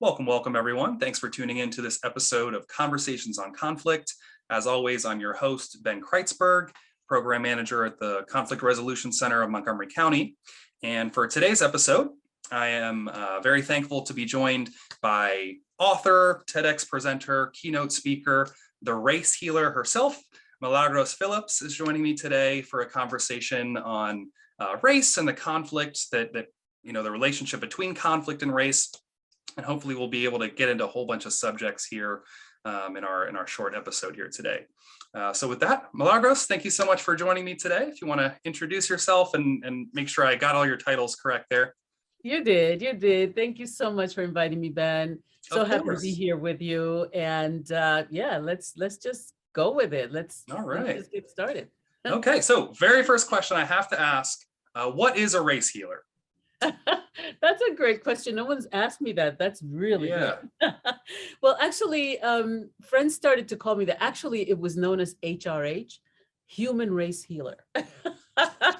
Welcome, welcome everyone. Thanks for tuning in to this episode of Conversations on Conflict. As always, I'm your host, Ben Kreitzberg, Program Manager at the Conflict Resolution Center of Montgomery County. And for today's episode, I am very thankful to be joined by author, TEDx presenter, keynote speaker, the race healer herself. Milagros Phillips is joining me today for a conversation on race and the conflict that the relationship between conflict and race. And hopefully we'll be able to get into a whole bunch of subjects here in our short episode here today. So with that, Milagros, thank you so much for joining me today. If you want to introduce yourself and make sure I got all your titles correct there. You did. Thank you so much for inviting me, Ben. So happy to be here with you. And yeah, let's just go with it. Let's just get started. Okay, so very first question I have to ask, what is a race healer? That's a great question. No one's asked me that. That's really good. Well, actually, friends started to call me that. Actually, it was known as HRH, Human Race Healer.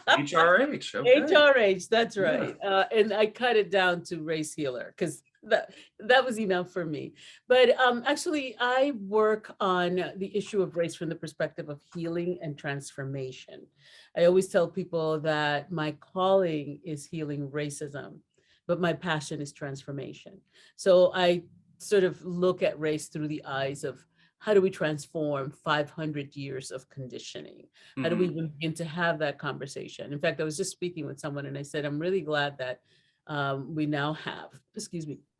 HRH, okay. HRH, that's right. Yeah. And I cut it down to Race Healer because that was enough for me. But actually, I work on the issue of race from the perspective of healing and transformation. I always tell people that my calling is healing racism, but my passion is transformation. So I sort of look at race through the eyes of how do we transform 500 years of conditioning? How do we even begin to have that conversation? In fact, I was just speaking with someone and I said, I'm really glad that we now have,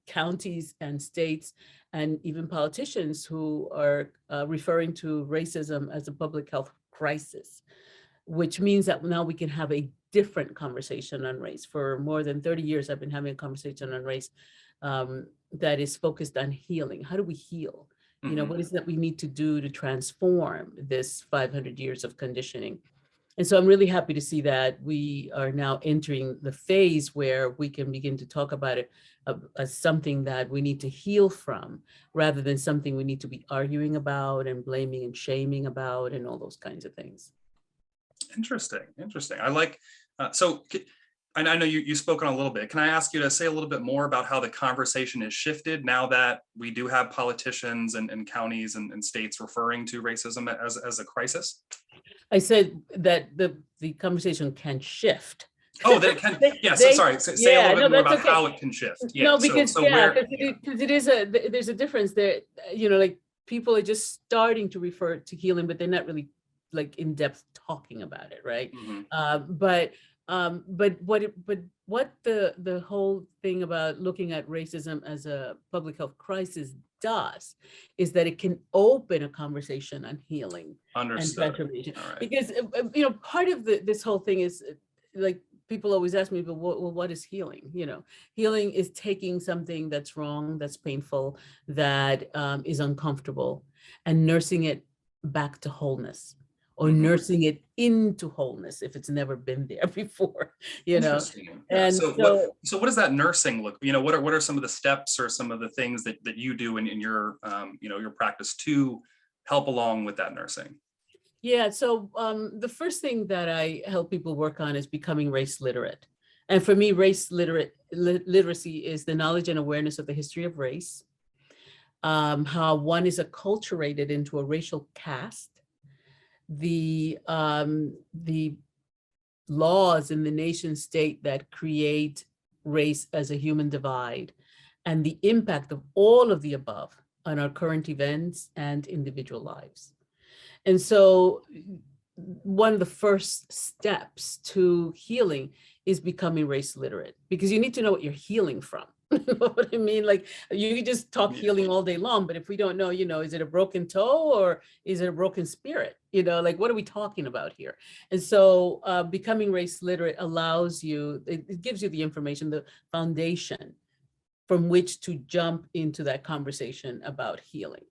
counties and states and even politicians who are referring to racism as a public health crisis, which means that now we can have a different conversation on race. For more than 30 years, I've been having a conversation on race that is focused on healing. How do we heal? You know, what is it that we need to do to transform this 500 years of conditioning? And so I'm really happy to see that we are now entering the phase where we can begin to talk about it as something that we need to heal from, rather than something we need to be arguing about and blaming and shaming about and all those kinds of things. Interesting. I like, and I know you've spoken a little bit. Can I ask you to say a little bit more about how the conversation has shifted now that we do have politicians and counties and states referring to racism as a crisis? I said that the conversation can shift. Oh, that it can. Yeah. So sorry. Say a little bit more about how it can shift. Yeah. No, because there's a difference there. You know, like people are just starting to refer to healing, but they're not really like in depth talking about it, right? But what the whole thing about looking at racism as a public health crisis does is that it can open a conversation on healing and transformation. Right. Because part of this whole thing is like people always ask me, but what is healing? You know, healing is taking something that's wrong, that's painful, that is uncomfortable, and nursing it back to wholeness. Or nursing it into wholeness if it's never been there before, you know. And so what does that nursing look? You know, what are some of the steps or some of the things that you do in your your practice to help along with that nursing? Yeah. So the first thing that I help people work on is becoming race literate. And for me, race literacy is the knowledge and awareness of the history of race, how one is acculturated into a racial caste, the laws in the nation state that create race as a human divide, and the impact of all of the above on our current events and individual lives. And so one of the first steps to healing is becoming race literate, because you need to know what you're healing from. You know what I mean? Like you can just talk healing all day long, but if we don't know, is it a broken toe or is it a broken spirit? Like what are we talking about here? And so becoming race literate allows you, it gives you the information, the foundation from which to jump into that conversation about healing.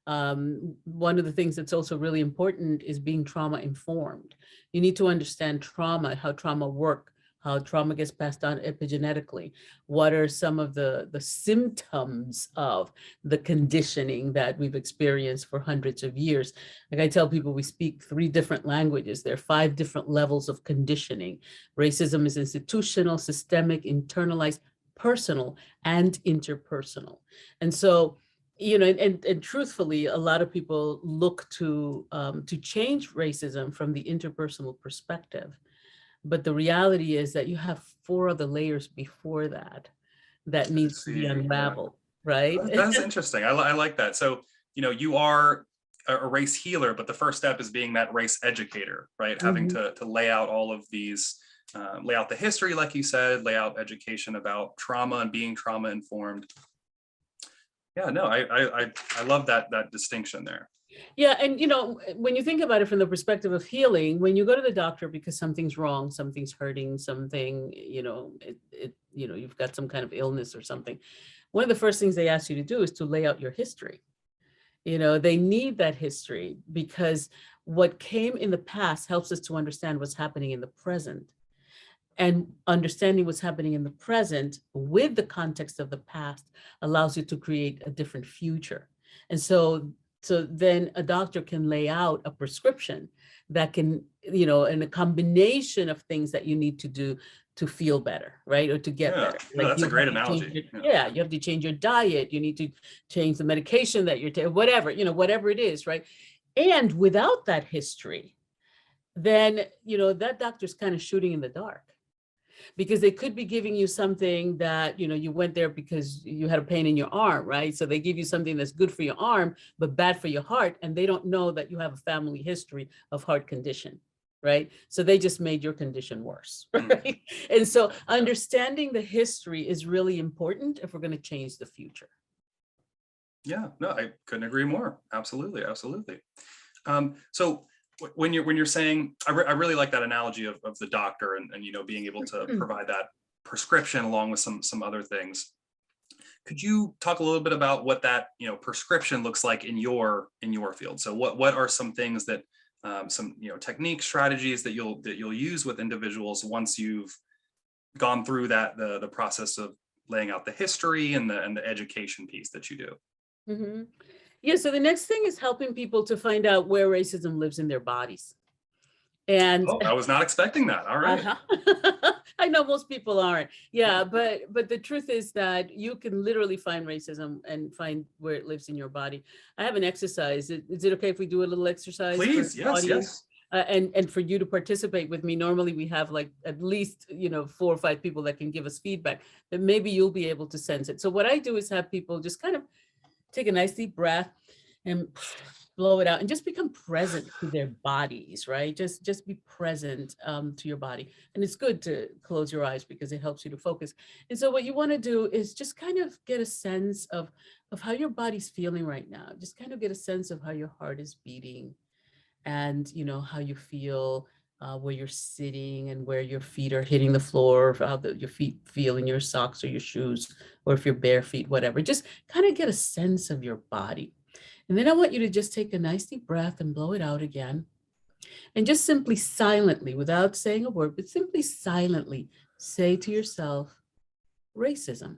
One of the things that's also really important is being trauma informed. You need to understand trauma, how trauma works, how trauma gets passed on epigenetically. What are some of the symptoms of the conditioning that we've experienced for hundreds of years? Like I tell people, we speak 3 different languages. There are 5 different levels of conditioning. Racism is institutional, systemic, internalized, personal and interpersonal. And so, and truthfully, a lot of people look to change racism from the interpersonal perspective. But the reality is that you have 4 other layers before that I needs to be see. Yeah. unraveled, right? That's interesting. I like that. So, you are a race healer, but the first step is being that race educator, right? Having Mhm. to lay out all of these, lay out the history, like you said, lay out education about trauma and being trauma informed. Yeah, no, I love that distinction there. Yeah, and when you think about it from the perspective of healing, when you go to the doctor because something's wrong, something's hurting, something, you've got some kind of illness or something, one of the first things they ask you to do is to lay out your history. They need that history because what came in the past helps us to understand what's happening in the present. And understanding what's happening in the present with the context of the past allows you to create a different future. And so then a doctor can lay out a prescription that can, and a combination of things that you need to do to feel better, right? Or to get Yeah, better. no, Like that's a you have great to change analogy. your, Yeah. yeah, you have to change your diet. You need to change the medication that you're taking, whatever it is, right? And without that history, then, that doctor's kind of shooting in the dark, because they could be giving you something that, you went there because you had a pain in your arm, right? So they give you something that's good for your arm, but bad for your heart. And they don't know that you have a family history of heart condition, right? So they just made your condition worse, right? And so understanding the history is really important if we're going to change the future. Yeah, no, I couldn't agree more. Absolutely, absolutely. So when you're saying, I really like that analogy of the doctor and being able to provide that prescription along with some other things. Could you talk a little bit about what that prescription looks like in your field? So what are some things that some techniques, strategies that you'll use with individuals once you've gone through the process of laying out the history and the education piece that you do? Mhm. Yeah, so the next thing is helping people to find out where racism lives in their bodies. And Oh, I was not expecting that. All right. uh-huh. I know most people aren't. Yeah, but the truth is that you can literally find racism and find where it lives in your body. I have an exercise. Is it okay if we do a little exercise for Please, the yes, audience? yes. And for you to participate with me. Normally we have like at least 4 or 5 people that can give us feedback, but maybe you'll be able to sense it. So what I do is have people just kind of take a nice deep breath and blow it out and just become present to their bodies, right? Just be present to your body. And it's good to close your eyes because it helps you to focus. And so what you want to do is just kind of get a sense of how your body's feeling right now. Just kind of get a sense of how your heart is beating and how you feel where you're sitting and where your feet are hitting the floor, how your feet feel in your socks or your shoes, or if you're bare feet, whatever. Just kind of get a sense of your body. And then I want you to just take a nice deep breath and blow it out again. And just simply silently, without saying a word, but simply silently say to yourself, racism,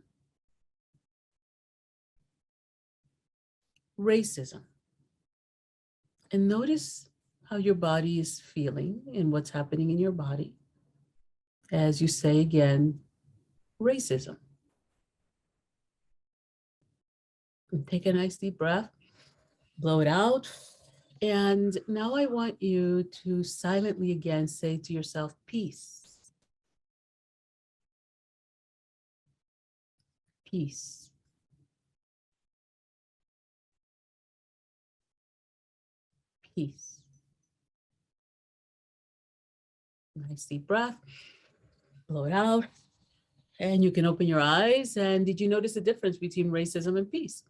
racism. And notice how your body is feeling and what's happening in your body as you say again, racism. And take a nice deep breath, blow it out. And now I want you to silently again say to yourself, peace, peace, peace. Nice deep breath, blow it out. And you can open your eyes. And did you notice the difference between racism and peace?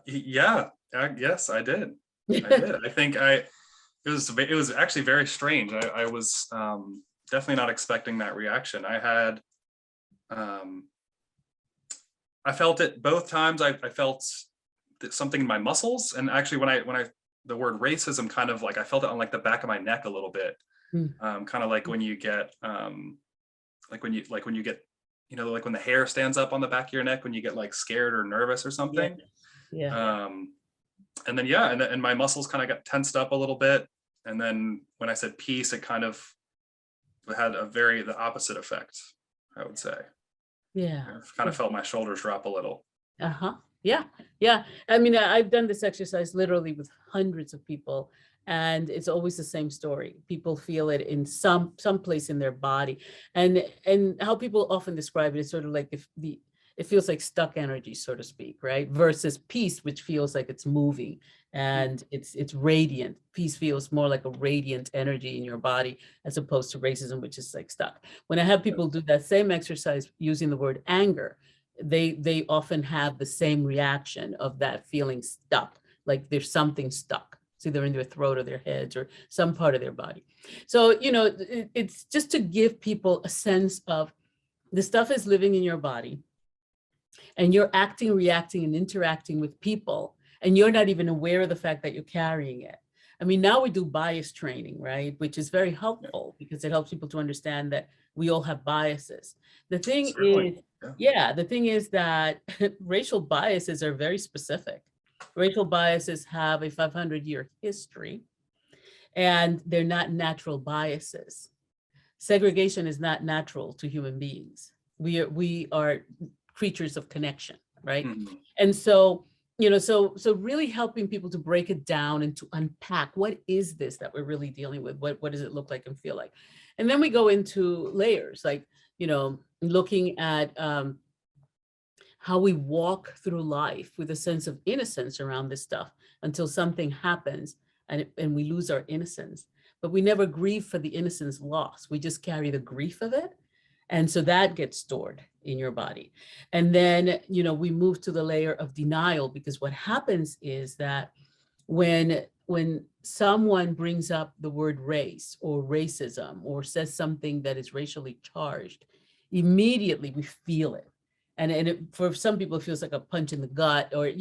Yeah, yes, I did. I did. I think it was actually very strange. I was definitely not expecting that reaction. I felt it both times. I felt something in my muscles, and actually when I the word racism kind of like I felt it on like the back of my neck a little bit, Mm. kind of like when you get like when you get like when the hair stands up on the back of your neck when you get like scared or nervous or Yeah. something. Yeah. And then yeah, and my muscles kind of got tensed up a little bit, and then when I said peace, it kind of had the opposite effect, I would say. Yeah. I've kind of felt my shoulders drop a little. Uh-huh. Yeah. Yeah. I mean, I've done this exercise literally with hundreds of people, and it's always the same story. People feel it in some place in their body. And how people often describe it is sort of like if it feels like stuck energy, so to speak, right? Versus peace, which feels like it's moving and it's radiant. Peace feels more like a radiant energy in your body as opposed to racism, which is like stuck. When I have people do that same exercise using the word anger, they often have the same reaction of that feeling stuck, like there's something stuck. It's either in their throat or their heads or some part of their body. So, it's just to give people a sense of the stuff is living in your body and you're acting, reacting, and interacting with people, and you're not even aware of the fact that you're carrying it. I mean, now we do bias training, right? Which is very helpful because it helps people to understand that we all have biases. The thing Certainly. is, yeah, the thing is that racial biases are very specific. Racial biases have a 500-year history, and they're not natural biases. Segregation is not natural to human beings. We are creatures of connection, right? Mhm. And so, so really helping people to break it down and to unpack what is this that we're really dealing with? What does it look like and feel like? And then we go into layers, like, looking at how we walk through life with a sense of innocence around this stuff until something happens and we lose our innocence. But we never grieve for the innocence loss. We just carry the grief of it. And so that gets stored in your body. And then, we move to the layer of denial, because what happens is that when someone brings up the word race or racism or says something that is racially charged, immediately we feel it. And for some people, it feels like a punch in the gut, or,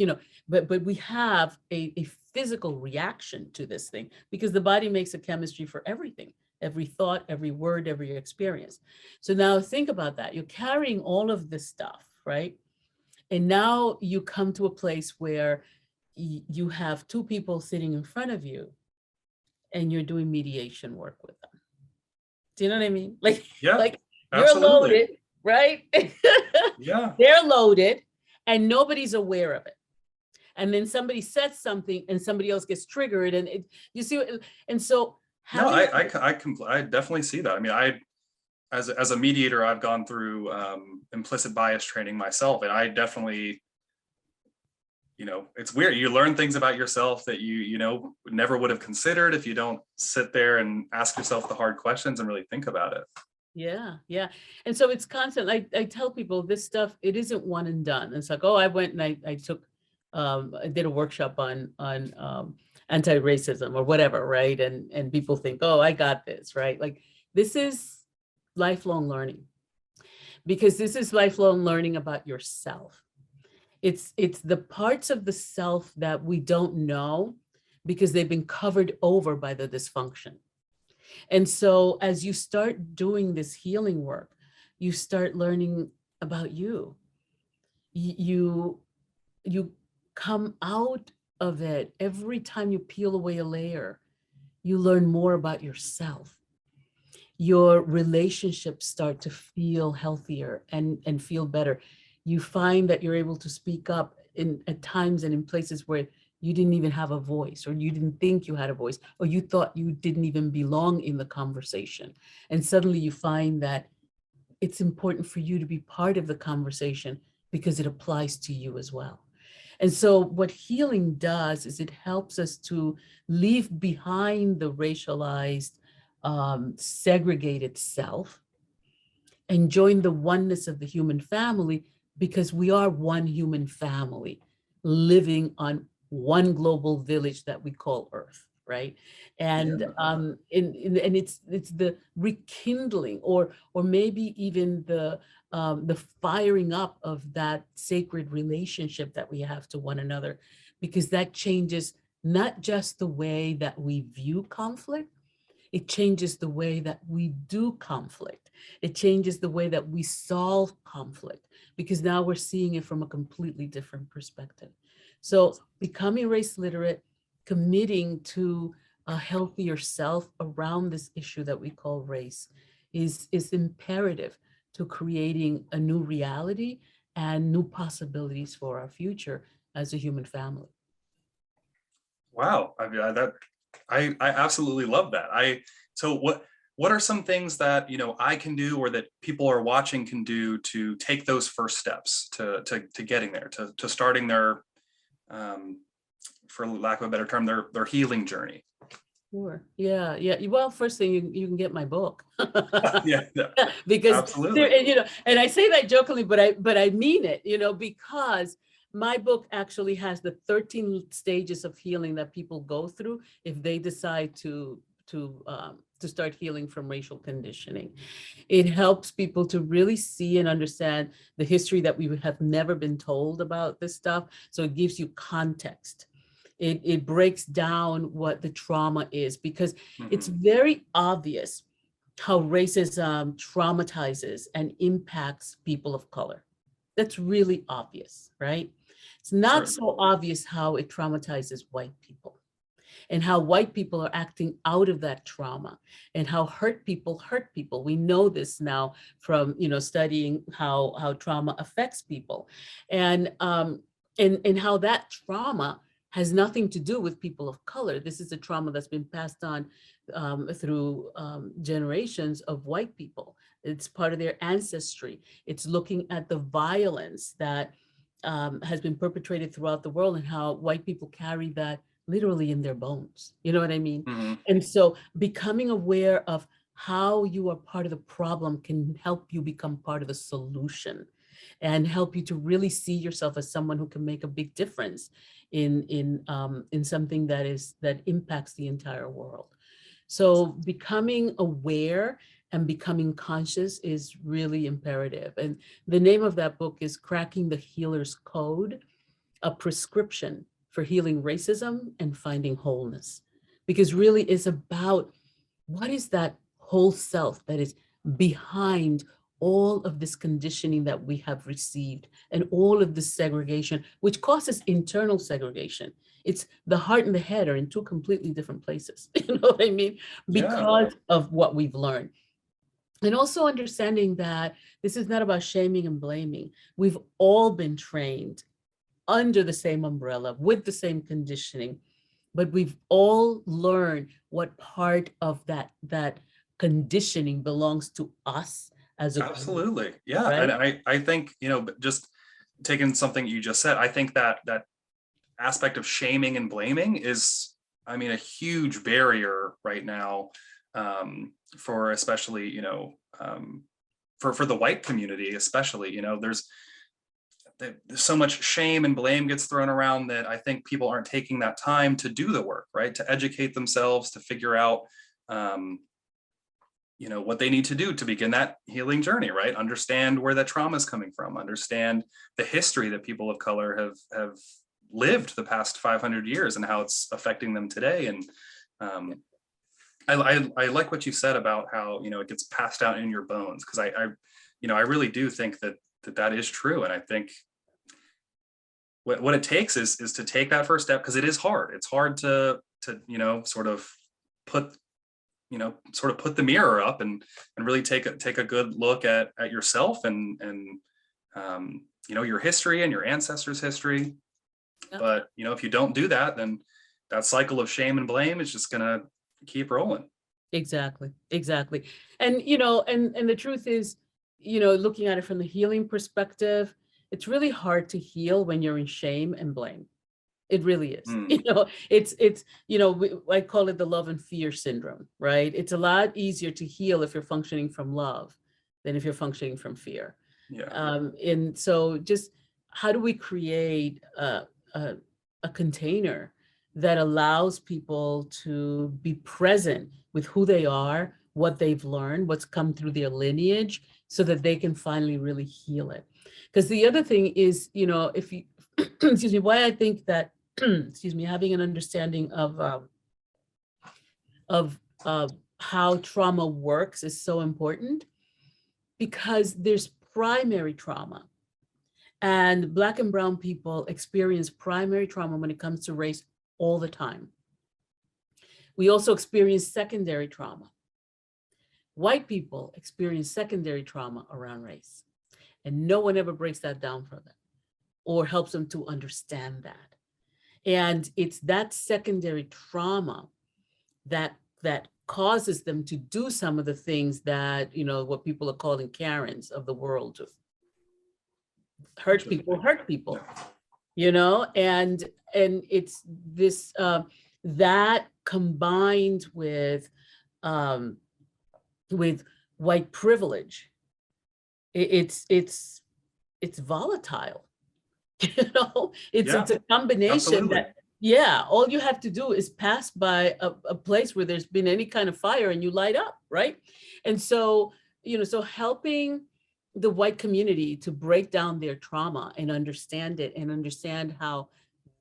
but we have a physical reaction to this thing because the body makes a chemistry for everything, every thought, every word, every experience. So now think about that. You're carrying all of this stuff, right? And now you come to a place where you have two people sitting in front of you and you're doing mediation work with them. Do you know what I mean? Like, Yeah, like you're absolutely. loaded, right? Yeah. They're loaded and nobody's aware of it. And then somebody says something and somebody else gets triggered, and you see, and so No, having I definitely see that. I mean, as a mediator, I've gone through implicit bias training myself, and I definitely, it's weird. You learn things about yourself that you never would have considered if you don't sit there and ask yourself the hard questions and really think about it. Yeah, yeah. And so it's constant. I tell people this stuff, it isn't one and done. It's like, oh, I went and I took I did a workshop on anti-racism or whatever, right? And people think, oh, I got this, right? Like, this is lifelong learning, because this is lifelong learning about yourself. It's the parts of the self that we don't know because they've been covered over by the dysfunction. And so as you start doing this healing work, you start learning about you. You come out of it. Every time you peel away a layer, you learn more about yourself. Your relationships start to feel healthier and feel better. You find that you're able to speak up at times and in places where you didn't even have a voice, or you didn't think you had a voice, or you thought you didn't even belong in the conversation. And suddenly you find that it's important for you to be part of the conversation because it applies to you as well. And so what healing does is it helps us to leave behind the racialized, segregated self and join the oneness of the human family, because we are one human family living on one global village that we call Earth, right? And Yeah. and it's the rekindling, or maybe even the firing up of that sacred relationship that we have to one another, because that changes not just the way that we view conflict, it changes the way that we do conflict. It changes the way that we solve conflict, because now we're seeing it from a completely different perspective. So becoming race literate, committing to a healthier self around this issue that we call race is imperative to creating a new reality and new possibilities for our future as a human family. Wow. I mean, I absolutely love that. So what are some things that, I can do, or that people are watching can do to take those first steps to getting there, to starting their, for lack of a better term, their healing journey? Sure. Yeah. Yeah. Well, first thing, you can get my book. Yeah, yeah, Because absolutely. and I say that jokingly, but I mean it, because my book actually has the 13 stages of healing that people go through if they decide to start healing from racial conditioning. It helps people to really see and understand the history that we have never been told about this stuff. So it gives you context. It breaks down what the trauma is, because it's Mhm. very obvious how racism traumatizes and impacts people of color. That's really obvious, right? It's not Certainly. so obvious how it traumatizes white people, and how white people are acting out of that trauma, and how hurt people hurt people. We know this now from studying how trauma affects people, and how that trauma has nothing to do with people of color. This is a trauma that's been passed on through generations of white people. It's part of their ancestry. It's looking at the violence that has been perpetrated throughout the world, and how white people carry that literally in their bones. You know what I mean? Mhm. And so becoming aware of how you are part of the problem can help you become part of the solution, and help you to really see yourself as someone who can make a big difference in something that impacts the entire world. So becoming aware and becoming conscious is really imperative. And the name of that book is Cracking the Healer's Code: A Prescription for Healing Racism and Finding Wholeness. Because really it's about what is that whole self that is behind all of this conditioning that we have received, and all of this segregation, which causes internal segregation. It's the heart and the head are in two completely different places, you know what I mean? Yeah, Because of what we've learned. And also understanding that this is not about shaming and blaming. We've all been trained under the same umbrella with the same conditioning, but we've all learned what part of that conditioning belongs to us as a group, absolutely. Yeah. And right? I think, but just taking something you just said, I think that aspect of shaming and blaming is, I mean, a huge barrier right now, for especially, for the white community, especially, there's so much shame and blame gets thrown around that I think people aren't taking that time to do the work, right? To educate themselves, to figure out, what they need to do to begin that healing journey, right? Understand where that trauma is coming from, understand the history that people of color have lived the past 500 years and how it's affecting them today. And I like what you said about how, it gets passed out in your bones, because I really do think that is true. And I think what it takes is to take that first step, because it is hard. It's hard to sort of put put the mirror up and really take a good look at yourself and your history and your ancestors' history. Yeah. But if you don't do that, then that cycle of shame and blame is just gonna keep rolling. Exactly, exactly. And and the truth is, looking at it from the healing perspective, it's really hard to heal when you're in shame and blame. It really is. Mm, I call it the love and fear syndrome, right? It's a lot easier to heal if you're functioning from love than if you're functioning from fear. yeah, And so just how do we create a container that allows people to be present with who they are, what they've learned, what's come through their lineage, so that they can finally really heal it. Because the other thing is, if you, excuse me, why I think that, excuse me, having an understanding of how trauma works is so important, because there's primary trauma. And Black and brown people experience primary trauma when it comes to race all the time. We also experience secondary trauma. White people experience secondary trauma around race, and no one ever breaks that down for them or helps them to understand that. And it's that secondary trauma that causes them to do some of the things that, what people are calling Karens of the world. Hurt people, and it's this, that combined with white privilege, it's volatile. It's a combination absolutely. that, all you have to do is pass by a place where there's been any kind of fire and you light up, right? And so, so helping the white community to break down their trauma and understand it, and understand how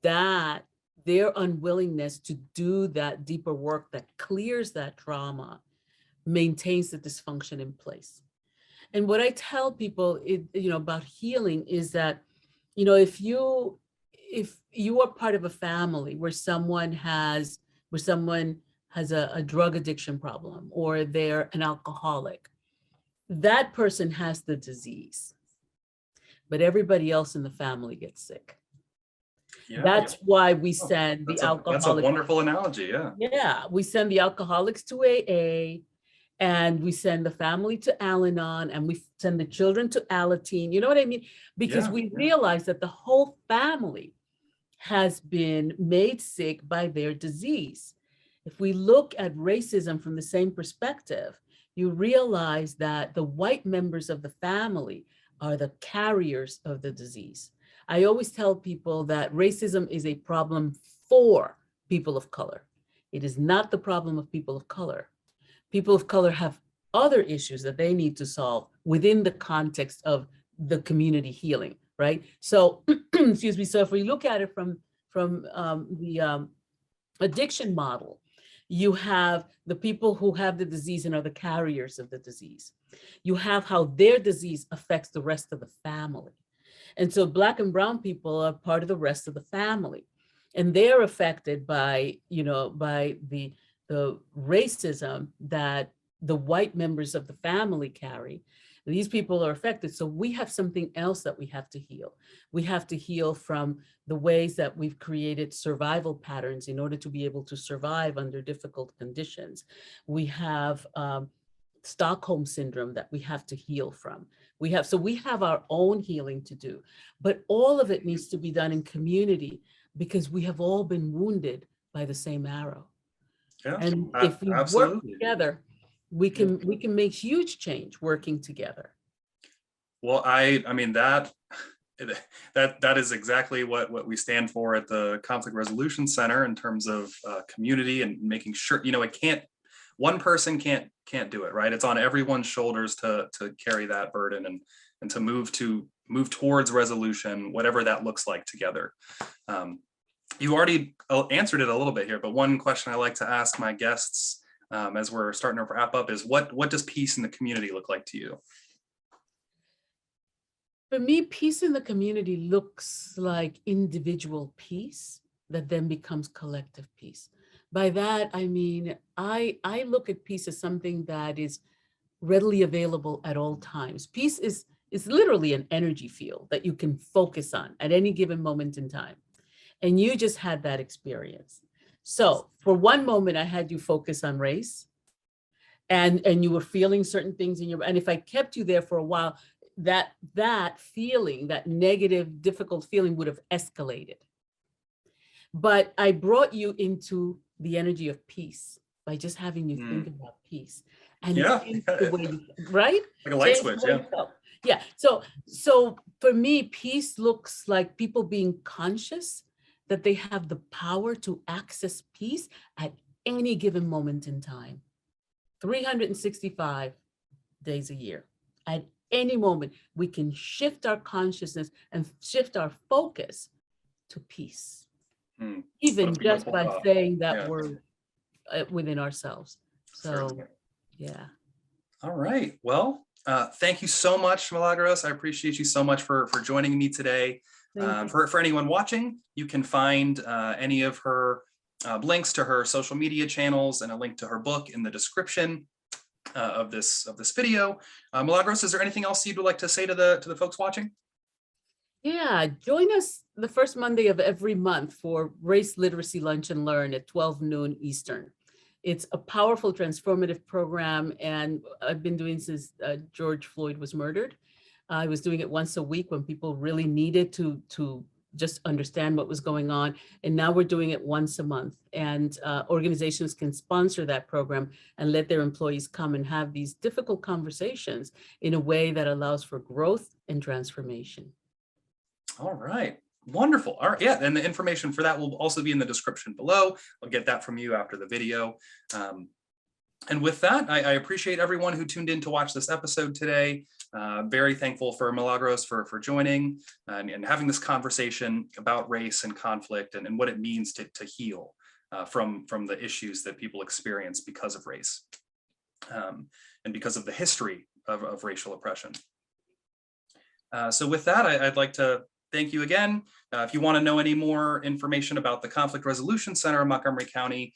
that their unwillingness to do that deeper work that clears that trauma maintains the dysfunction in place. And what I tell people, about healing is that, if you are part of a family where someone has a drug addiction problem, or they're an alcoholic, that person has the disease, but everybody else in the family gets sick. That's why we send the alcoholics. That's a wonderful analogy. Yeah, we send the alcoholics to AA, and we send the family to Al-Anon, and we send the children to Alateen. You know what I mean? Because we realize that the whole family has been made sick by their disease. If we look at racism from the same perspective, you realize that the white members of the family are the carriers of the disease. I always tell people that racism is a problem for people of color. It is not the problem of people of color. People of color have other issues that they need to solve within the context of the community healing, right? So, excuse me. So if we look at it from the addiction model, you have the people who have the disease and are the carriers of the disease. You have how their disease affects the rest of the family. And so Black and brown people are part of the rest of the family. And they're affected by, by the racism that the white members of the family carry. These people are affected. So we have something else that we have to heal. We have to heal from the ways that we've created survival patterns in order to be able to survive under difficult conditions. We have Stockholm syndrome that we have to heal from. We have our own healing to do, but all of it needs to be done in community, because we have all been wounded by the same arrow. And if we work together, we can make huge change working together. Well, I mean that is exactly what we stand for at the Conflict Resolution Center in terms of community and making sure, one person can't do it, right? It's on everyone's shoulders to carry that burden and to move towards resolution, whatever that looks like together. You already answered it a little bit here, but one question I like to ask my guests as we're starting to wrap up is what does peace in the community look like to you? For me, peace in the community looks like individual peace that then becomes collective peace. By that, I mean, I look at peace as something that is readily available at all times. Peace is literally an energy field that you can focus on at any given moment in time. And you just had that experience. So for one moment, I had you focus on race, and you were feeling certain things and if I kept you there for a while, that feeling, that negative, difficult feeling would have escalated. But I brought you into the energy of peace by just having you think about peace. And the way you, right? Like a light switch, Yeah. So for me, peace looks like people being conscious that they have the power to access peace at any given moment in time, 365 days a year. At any moment, we can shift our consciousness and shift our focus to peace, even just by saying that word within ourselves. So, yeah. All right. Well, thank you so much, Milagros. I appreciate you so much for joining me today. For anyone watching, you can find any of her links to her social media channels and a link to her book in the description. of this video. Milagros, is there anything else you'd like to say to the folks watching? Yeah, join us the first Monday of every month for Race Literacy Lunch and Learn at 12 noon Eastern. It's a powerful, transformative program, and I've been doing since George Floyd was murdered. I was doing it once a week when people really needed to just understand what was going on. And now we're doing it once a month. And organizations can sponsor that program and let their employees come and have these difficult conversations in a way that allows for growth and transformation. All right. Wonderful. All right. Yeah. And the information for that will also be in the description below. I'll get that from you after the video. And with that, I appreciate everyone who tuned in to watch this episode today. Very thankful for Milagros for joining and having this conversation about race and conflict and what it means to heal from the issues that people experience because of race and because of the history of racial oppression. So with that, I'd like to thank you again. If you want to know any more information about the Conflict Resolution Center in Montgomery County,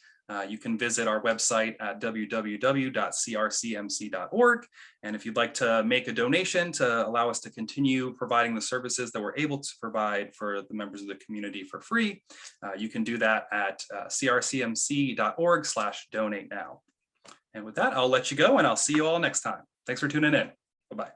you can visit our website at www.crcmc.org. And if you'd like to make a donation to allow us to continue providing the services that we're able to provide for the members of the community for free, you can do that at crcmc.org/donate now. And with that, I'll let you go and I'll see you all next time. Thanks for tuning in. Bye-bye.